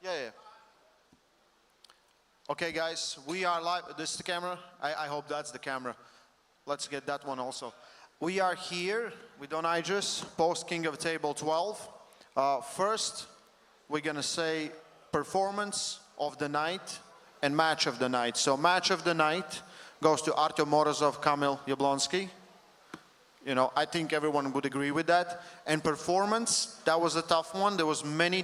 Yeah, yeah. Okay, guys, we are live. This is the camera. I hope that's the camera. Let's get that one also. We are here with Don Idris, post King of Table 12. First, we're going to say performance of the night and match of the night. So match of the night goes to Artyom Morozov, Kamil Jablonski. You know, I think everyone would agree with that. And performance, that was a tough one. There was many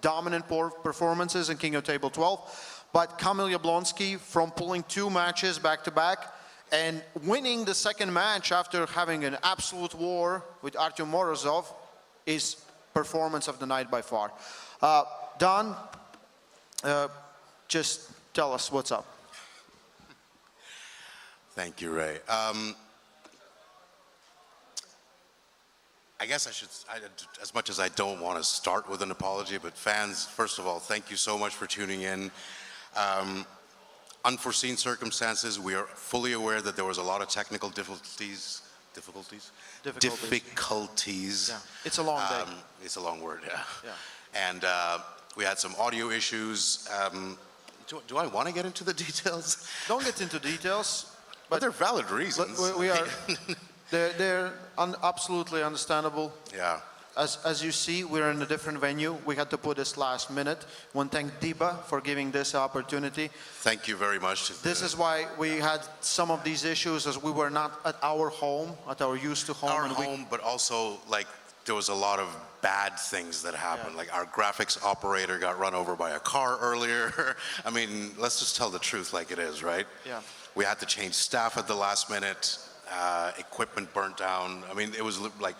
dominant performances in King of Table 12. But Kamil Jablonski, from pulling 2 matches back to back and winning the second match after having an absolute war with Artyom Morozov, is performance of the night by far. Don, just tell us what's up. Thank you, Ray. I guess I should, as much as I don't want to start with an apology, but fans, first of all, thank you so much for tuning in. Unforeseen circumstances, we are fully aware that there was a lot of technical difficulties. Yeah. It's a long day. It's a long word, yeah. Yeah. And we had some audio issues. Do I want to get into the details? Don't get into details. But they're valid reasons. We are... They're absolutely understandable. Yeah. As you see, we're in a different venue. We had to put this last minute. I want to thank Diba for giving this opportunity. Thank you very much. This is why we had some of these issues, as we were not at our home, at our used to home. Our home, but also like there was a lot of bad things that happened. Yeah. Like our graphics operator got run over by a car earlier. I mean, let's just tell the truth like it is, right? Yeah. We had to change staff at the last minute. Equipment burnt down. I mean, it was like,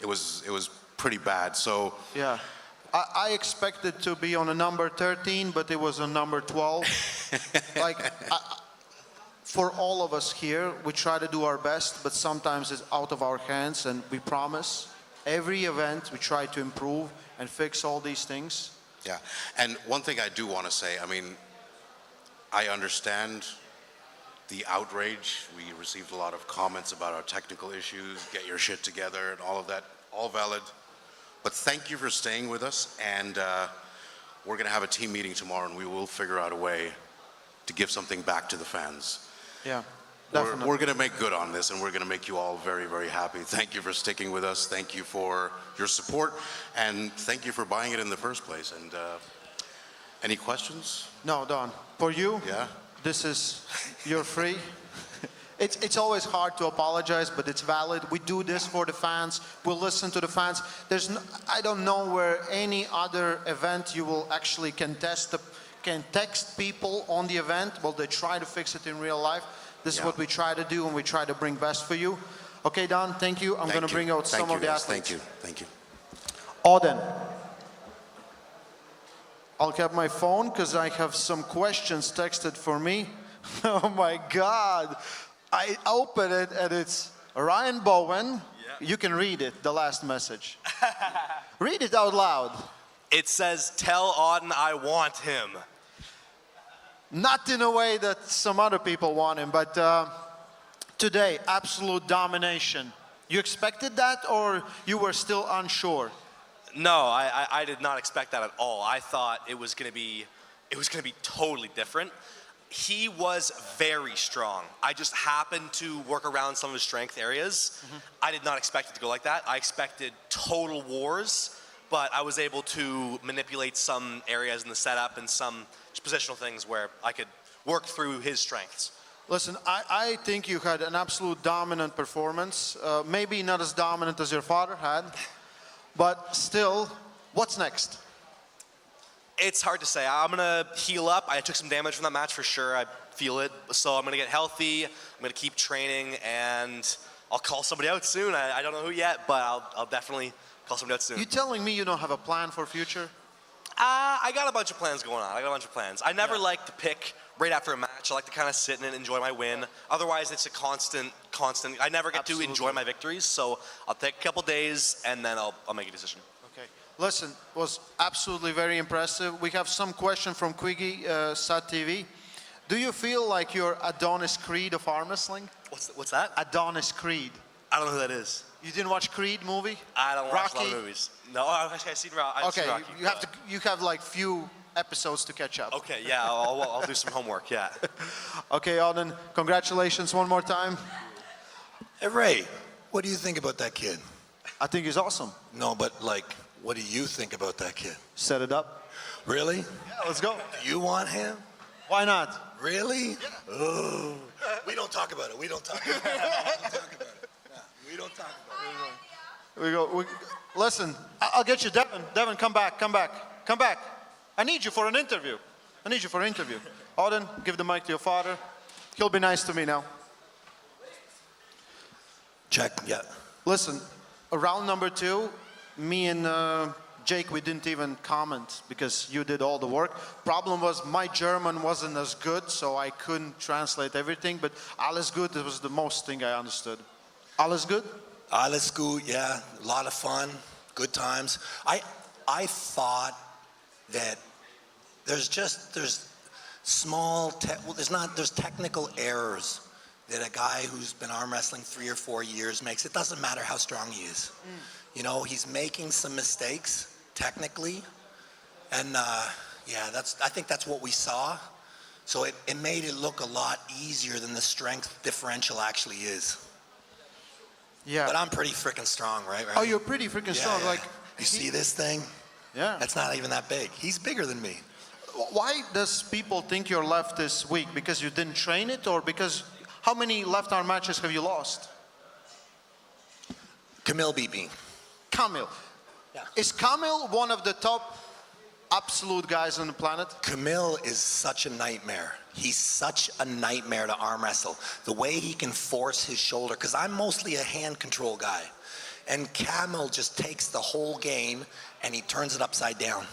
it was pretty bad. So yeah, I expected to be on a number 13, but it was a number 12. For all of us here, we try to do our best, but sometimes it's out of our hands, and we promise every event we try to improve and fix all these things. Yeah, and one thing I do want to say, I mean, I understand the outrage. We received a lot of comments about our technical issues, get your shit together and all of that, all valid. But thank you for staying with us, and we're gonna have a team meeting tomorrow, and we will figure out a way to give something back to the fans. Yeah, definitely. We're gonna make good on this, and we're gonna make you all very, very happy. Thank you for sticking with us. Thank you for your support, and thank you for buying it in the first place. And any questions? No, Don, for you? Yeah. This is, you're free. It's always hard to apologize, but it's valid. We do this for the fans. We'll listen to the fans. I don't know where any other event you will actually can text people on the event. Well, they try to fix it in real life. This is what we try to do, and we try to bring best for you. Okay, Don, thank you. I'm going to bring out some of the athletes. Thank you. Auden. I'll get my phone because I have some questions texted for me. Oh my God. I open it and it's Ryan Bowen. Yeah. You can read it, the last message. Read it out loud. It says, tell Auden I want him. Not in a way that some other people want him, but today, absolute domination. You expected that, or you were still unsure? No, I did not expect that at all. I thought it was going to be totally different. He was very strong. I just happened to work around some of his strength areas. Mm-hmm. I did not expect it to go like that. I expected total wars, but I was able to manipulate some areas in the setup and some positional things where I could work through his strengths. Listen, I think you had an absolute dominant performance. Maybe not as dominant as your father had. But still, what's next? It's hard to say. I'm going to heal up. I took some damage from that match for sure. I feel it. So I'm going to get healthy. I'm going to keep training, and I'll call somebody out soon. I don't know who yet, but I'll definitely call somebody out soon. You telling me you don't have a plan for future? I got a bunch of plans going on. I never like to pick right after a match. I like to kind of sit in it and enjoy my win. Otherwise, it's a constant. I never get to enjoy my victories, so I'll take a couple days, and then I'll make a decision. Okay. Listen, it was absolutely very impressive. We have some question from Quiggy, Sat TV. Do you feel like you're Adonis Creed of arm wrestling? What's that? Adonis Creed. I don't know who that is. You didn't watch Creed movie? I don't watch Rocky? a lot of movies. No, I've seen Rocky. Okay, you have like few episodes to catch up. Okay, yeah, I'll do some homework, yeah. Okay, Alden, congratulations one more time. Hey, Ray, what do you think about that kid? I think he's awesome. No, but like, what do you think about that kid? Set it up. Really? Yeah, let's go. Do you want him? Why not? Really? Yeah. Oh, we don't talk about it. We don't talk about it. We don't talk about it. We go. Listen, I'll get you, Devin. Devin, come back, come back, come back. I need you for an interview. I need you for an interview. Auden, give the mic to your father. He'll be nice to me now. Check, yeah. Listen, round number 2, me and Jake, we didn't even comment because you did all the work. Problem was my German wasn't as good, so I couldn't translate everything, but alles gut, it was the most thing I understood. Alles good? Alles gut, yeah. A lot of fun, good times. I thought that there's small, there's technical errors that a guy who's been arm wrestling 3 or 4 years makes. It doesn't matter how strong he is. You know, he's making some mistakes technically, and yeah, I think that's what we saw. So it made it look a lot easier than the strength differential actually is. Yeah. But I'm pretty freaking strong, right? Oh, you're pretty freaking strong. Yeah. Like, you see this thing? Yeah. That's not even that big. He's bigger than me. Why does people think your left is weak? Because you didn't train it, or because how many left arm matches have you lost? Camille beat me. Kamil. Yeah. Is Kamil one of the top absolute guys on the planet? Camille is such a nightmare. He's such a nightmare to arm wrestle. The way he can force his shoulder, because I'm mostly a hand control guy. And Camille just takes the whole game and he turns it upside down.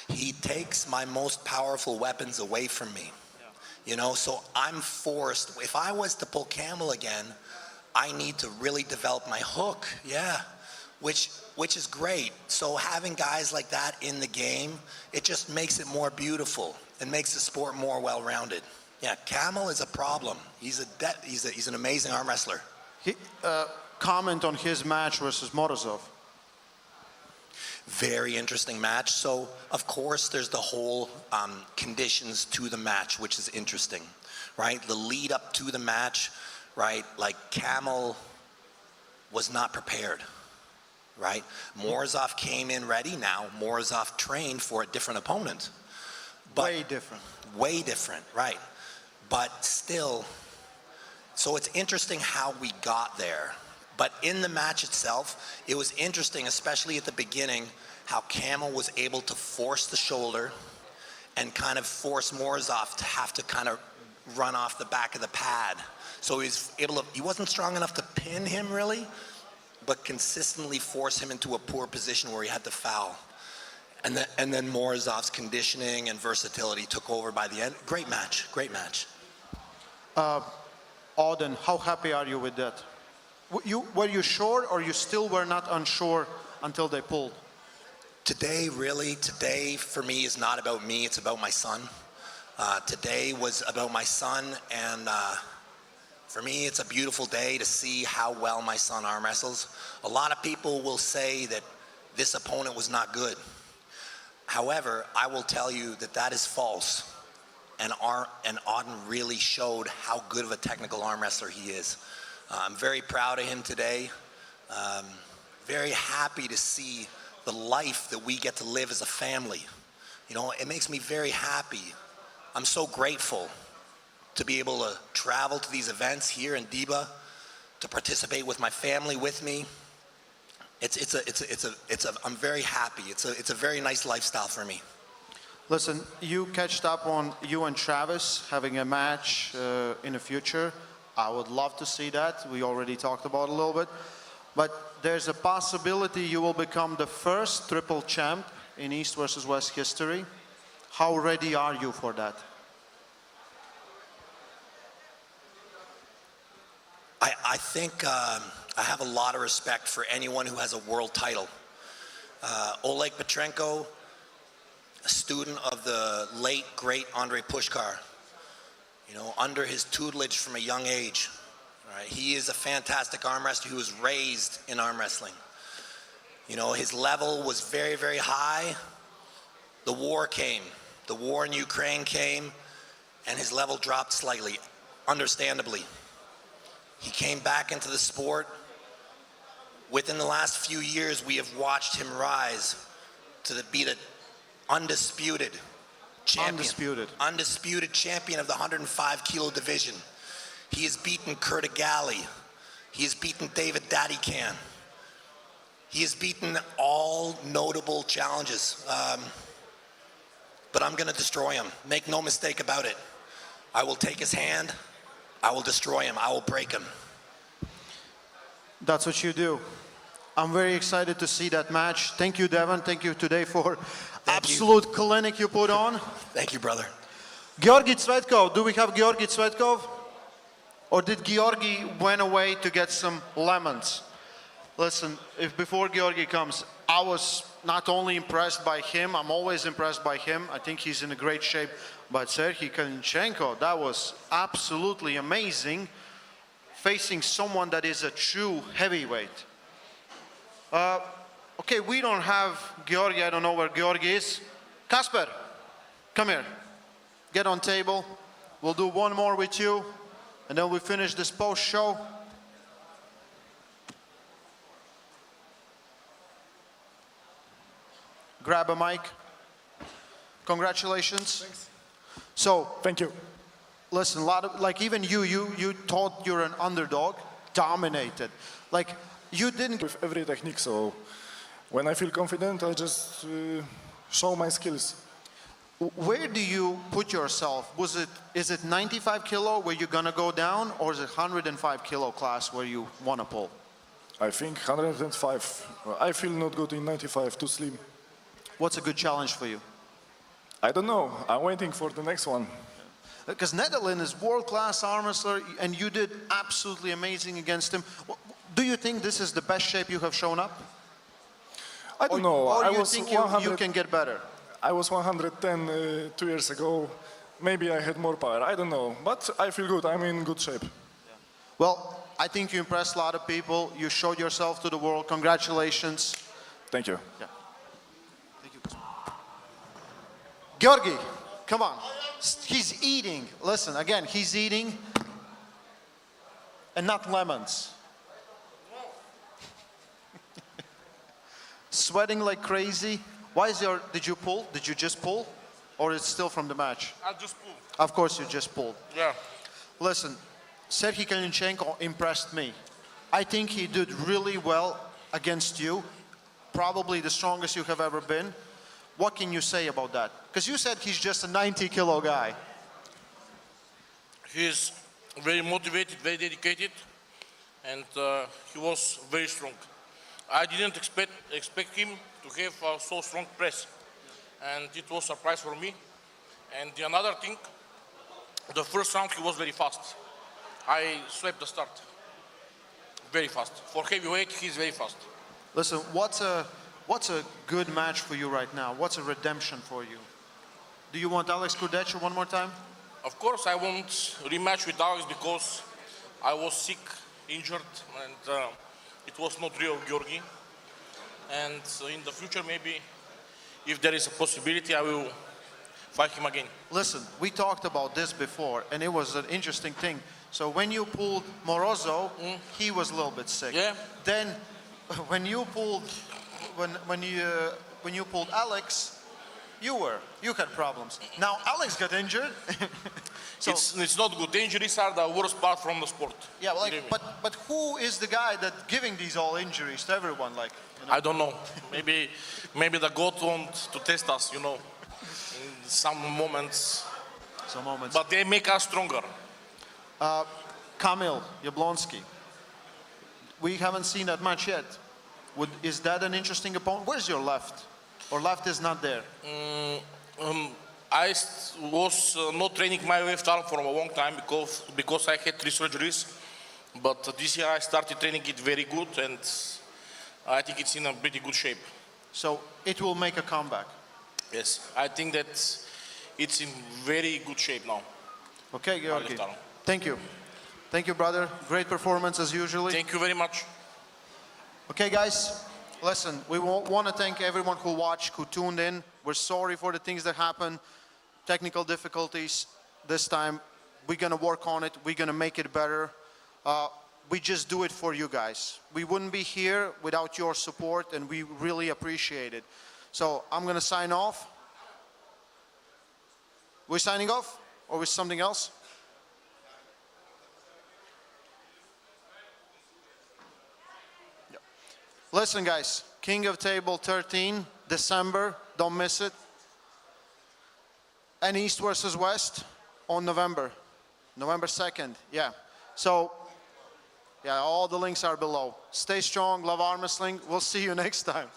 He takes my most powerful weapons away from me. You know, so I'm forced, if I was to pull Camille again, I need to really develop my hook, yeah, which is great. So having guys like that in the game, it just makes it more beautiful and makes the sport more well-rounded. Yeah, Camille is a problem. He's an amazing arm wrestler. Comment on his match versus Morozov. Very interesting match. So, of course, there's the whole conditions to the match, which is interesting, right? The lead up to the match, right? Like Camel was not prepared, right? Morozov came in ready now. Morozov trained for a different opponent. But Way different. Way different, right. But still, so it's interesting how we got there. But in the match itself, it was interesting, especially at the beginning, how Camel was able to force the shoulder and kind of force Morozov to have to kind of run off the back of the pad. So he wasn't strong enough to pin him really, but consistently force him into a poor position where he had to foul. And then Morozov's conditioning and versatility took over by the end. Great match, great match. Auden, how happy are you with that? Were you sure, or you still were not unsure until they pulled? Today for me is not about me, it's about my son. Today was about my son, and for me it's a beautiful day to see how well my son arm wrestles. A lot of people will say that this opponent was not good. However, I will tell you that that is false. And Auden really showed how good of a technical arm wrestler he is. I'm very proud of him today. Very happy to see the life that we get to live as a family. You know, it makes me very happy. I'm so grateful to be able to travel to these events here in Diba, to participate with my family with me. I'm very happy. It's a very nice lifestyle for me. Listen, you catched up on you and Travis having a match in the future. I would love to see that. We already talked about it a little bit. But there's a possibility you will become the first triple champ in East versus West history. How ready are you for that? I think I have a lot of respect for anyone who has a world title. Oleg Petrenko, a student of the late, great Andrei Pushkar, you know, under his tutelage from a young age. Right? He is a fantastic arm wrestler who was raised in arm wrestling. You know, his level was very, very high. The war came. The war in Ukraine came, and his level dropped slightly, understandably. He came back into the sport. Within the last few years, we have watched him rise to be the undisputed champion. Undisputed champion of the 105 kilo division. He has beaten Kurt Gali. He has beaten David Daddycan. He has beaten all notable challenges. But I'm going to destroy him. Make no mistake about it. I will take his hand. I will destroy him. I will break him. That's what you do. I'm very excited to see that match. Thank you, Devon. Thank you today for absolute clinic you put on. Thank you, brother. Georgi Tsvetkov. Do we have Georgi Tsvetkov? Or did Georgi went away to get some lemons? Listen, if before Georgi comes, I was not only impressed by him, I'm always impressed by him. I think he's in a great shape. But Serhiy Kalinchenko, that was absolutely amazing, facing someone that is a true heavyweight. Okay, we don't have Georgi. I don't know where Georgi is. Kasper, come here. Get on table. We'll do one more with you, and then we finish this post-show. Grab a mic. Congratulations. Thanks. So, Thank you. listen, a lot of, like even you thought you're an underdog, dominated. Like, you didn't. With every technique, so when I feel confident, I just show my skills. Where do you put yourself? Is it 95 kilo where you're gonna go down, or is it 105 kilo class where you wanna pull? I think 105. I feel not good in 95, too slim. What's a good challenge for you? I don't know. I'm waiting for the next one. Because Netherlands is world-class arm wrestler, and you did absolutely amazing against him. Do you think this is the best shape you have shown up? I don't know. Or I you was think 100, you can get better? I was 110 2 years ago. Maybe I had more power. I don't know. But I feel good. I'm in good shape. Well, I think you impressed a lot of people. You showed yourself to the world. Congratulations. Thank you. Yeah. Thank you. Georgi, come on. He's eating. Listen, again, he's eating and not lemons. Sweating like crazy. Why is did you pull? Did you just pull? Or it's still from the match? I just pulled. Of course you just pulled. Yeah. Listen, Serhiy Kalinchenko impressed me. I think he did really well against you. Probably the strongest you have ever been. What can you say about that? Because you said he's just a 90 kilo guy. He's very motivated, very dedicated, and he was very strong. I didn't expect him to have so strong press, and it was a surprise for me. And the another thing, the first round he was very fast. I swept the start. Very fast. For heavyweight, he's very fast. Listen, what's a good match for you right now? What's a redemption for you? Do you want Alex Kurdecha one more time? Of course, I won't rematch with Alex because I was sick, injured, and it was not real Georgi. And in the future, maybe, if there is a possibility, I will fight him again. Listen, we talked about this before, and it was an interesting thing. So when you pulled Morozov, he was a little bit sick. Yeah. Then, when you pulled Alex, you had problems. Now Alex got injured. So, it's not good. Injuries are the worst part from the sport. yeah, like, Believe me. but who is the guy that giving these all injuries to everyone? Like, you know? I don't know. Maybe the God wants to test us, in some moments. Some moments. But they make us stronger. Kamil Jablonski. We haven't seen that much yet. Is that an interesting opponent? Where's your left? Or left is not there? I was not training my left arm for a long time because I had 3 surgeries. But this year I started training it very good, and I think it's in a pretty good shape. So it will make a comeback. Yes, I think that it's in very good shape now. Okay, Georgi. left arm. Thank you. Thank you, brother. Great performance as usually. Thank you very much. Okay, guys, listen, we want to thank everyone who watched, who tuned in. We're sorry for the things that happened. technical difficulties this time. We're gonna work on it. We're gonna make it better. We just do it for you guys. We wouldn't be here without your support, and we really appreciate it. So I'm gonna sign off. We're signing off, or with something else? Yeah. Listen, guys, King of Table 13, December, don't miss it. And East versus West on November 2nd, yeah. So, yeah, all the links are below. Stay strong, love arm wrestling. We'll see you next time.